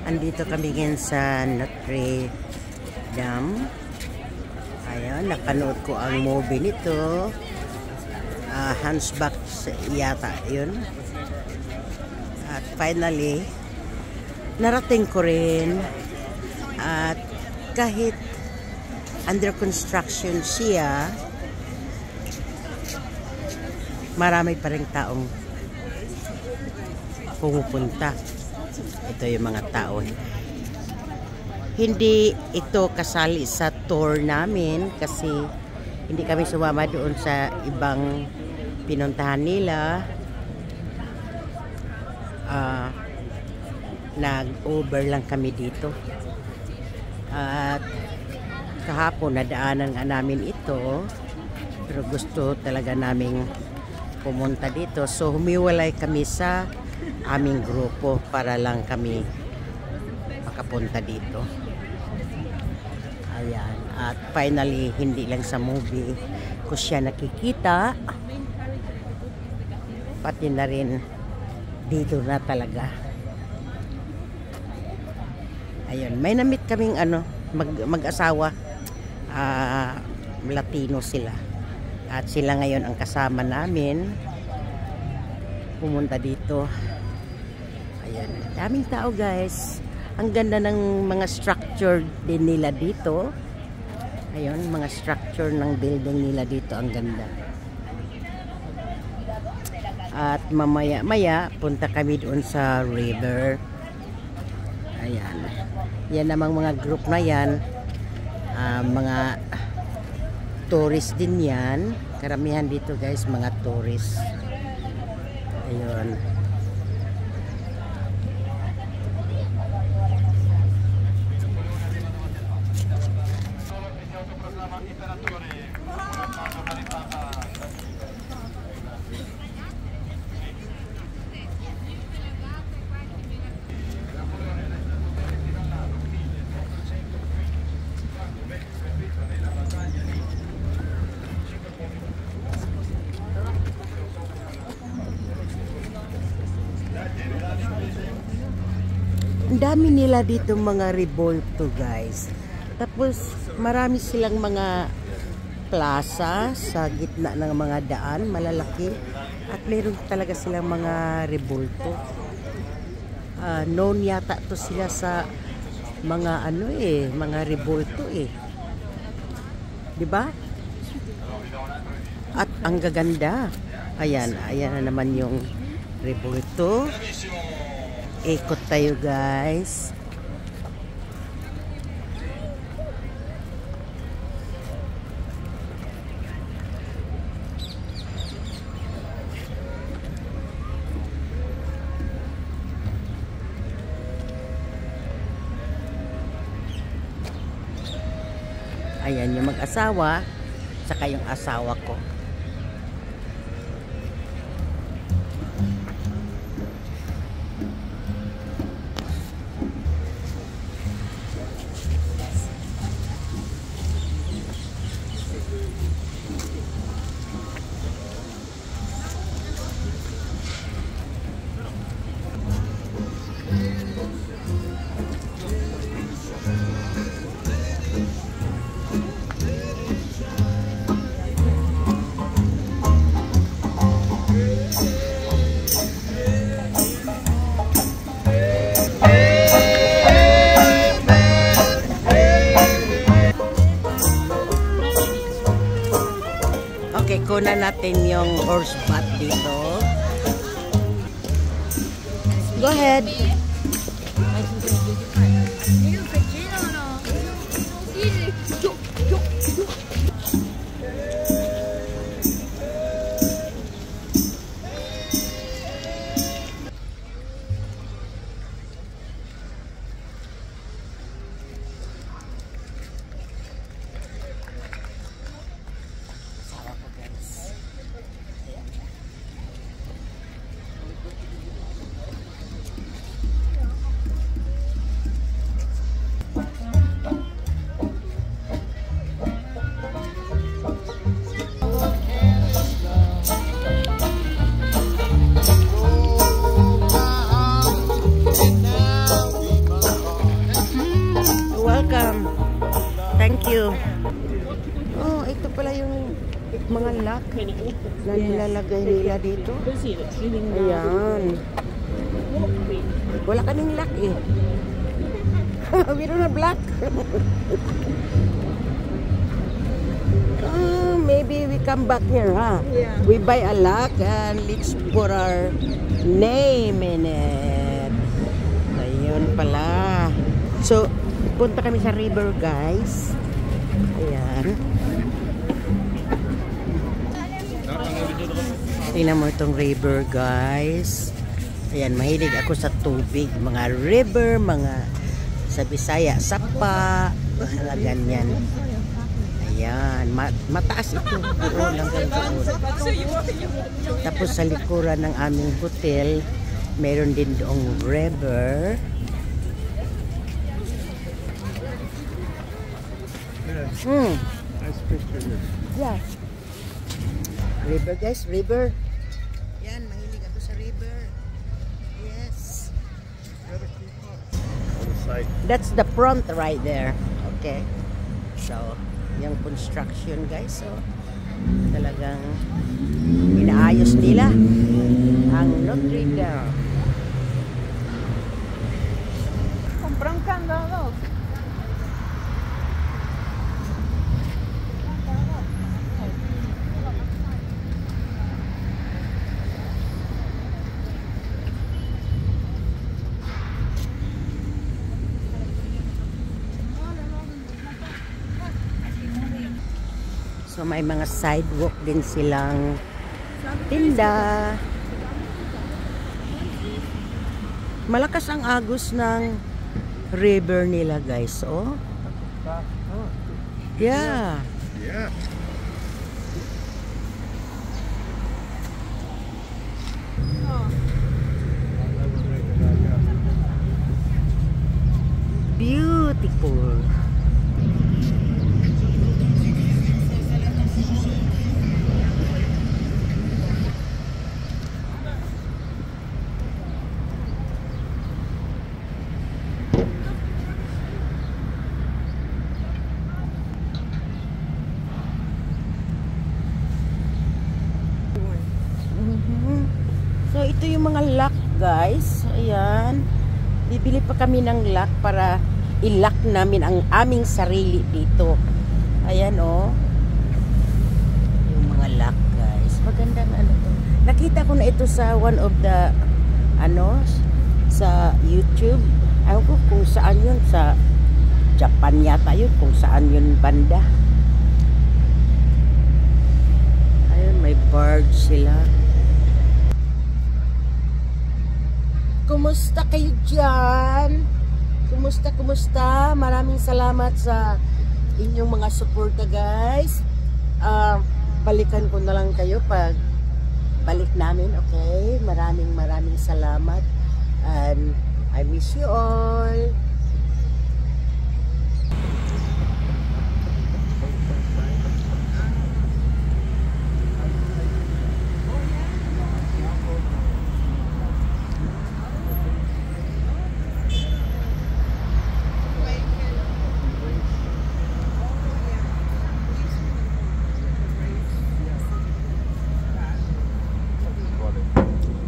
Andito kami ngayon sa Notre Dame. Ayan, napanood ko ang movie nito. Hunchback yata yun. At finally, narating ko rin. At kahit under construction siya, marami pa rin taong pumupunta. Ito yung mga tao. Hindi ito kasali sa tour namin kasi hindi kami sumama doon sa ibang pinuntahan nila. Nag-over lang kami dito. At kahapon nadaanan nga namin ito, pero gusto talaga naming pumunta dito. So humiwalay kami sa aming grupo para lang kami makapunta dito. Ayan. At finally, hindi lang sa movie ko siya nakikita, pati na rin dito na talaga. Ayun, may namit kaming mag-asawa, Latino sila. At sila ngayon ang kasama namin pumunta dito. Ayan, daming tao guys. Ang ganda ng mga structure din nila dito. Ayun, mga structure ng building nila dito, ang ganda. At mamaya-maya punta kami doon sa river. Ayan. Yan namang mga group na yan. Mga tourist din yan. Karamihan dito guys, mga tourist. Ayun. Ang dami nila dito mga revolto guys. Tapos marami silang mga plaza sa gitna ng mga daan, malalaki. At meron talaga silang mga revolto. Known yata to sila sa mga mga revolto eh. 'Di ba? At ang gaganda. Ayan, ayan na naman yung revolto. Ikot tayo guys. Ayan yung mag-asawa, saka yung asawa ko. Okay, kunan natin yung horse bath dito. Go ahead. you. Oh, ito pala yung mga lock na nilalagay nila dito. Ayan. Wala kaming lock eh. We don't have lock. Maybe we come back here, huh? Yeah. We buy a lock and let's put our name in it. Ayun pala. So, punta kami sa river, guys. Ayan. Tingnan mo itong river, guys. Ayan, mahilig ako sa tubig. Mga river, mga sa Bisaya, sapa, mga ganyan. Ayan, mataas ito. Doon hanggang doon. Tapos sa likuran ng aming hotel, meron din doong river. Nice picture here. Yeah. River, guys, river. Yan, mahilig ako sa river. Yes. On the side. That's the front right there. Okay. So, yung construction, guys. So, talagang inaayos nila ang Notre Dame. Compré un candado. So may mga sidewalk din silang tinda. Malakas ang agos ng river nila, guys. Oh. Yeah. Yeah. Beautiful. So ito yung mga lock, guys. Ayan. Bibili pa kami ng lock para i-lock namin ang aming sarili dito. Ayan, oh. Yung mga lock, guys. Magandang ano to. Nakita ko na ito sa one of the sa YouTube. Ayaw ko kung saan yun. Sa Japan yata yun. Kung saan yun banda. Ayun, may bird sila. Kumusta kayo dyan? Kumusta? Maraming salamat sa inyong mga suporta, guys. Balikan ko na lang kayo pag balik namin, okay? Maraming salamat. And I miss you all.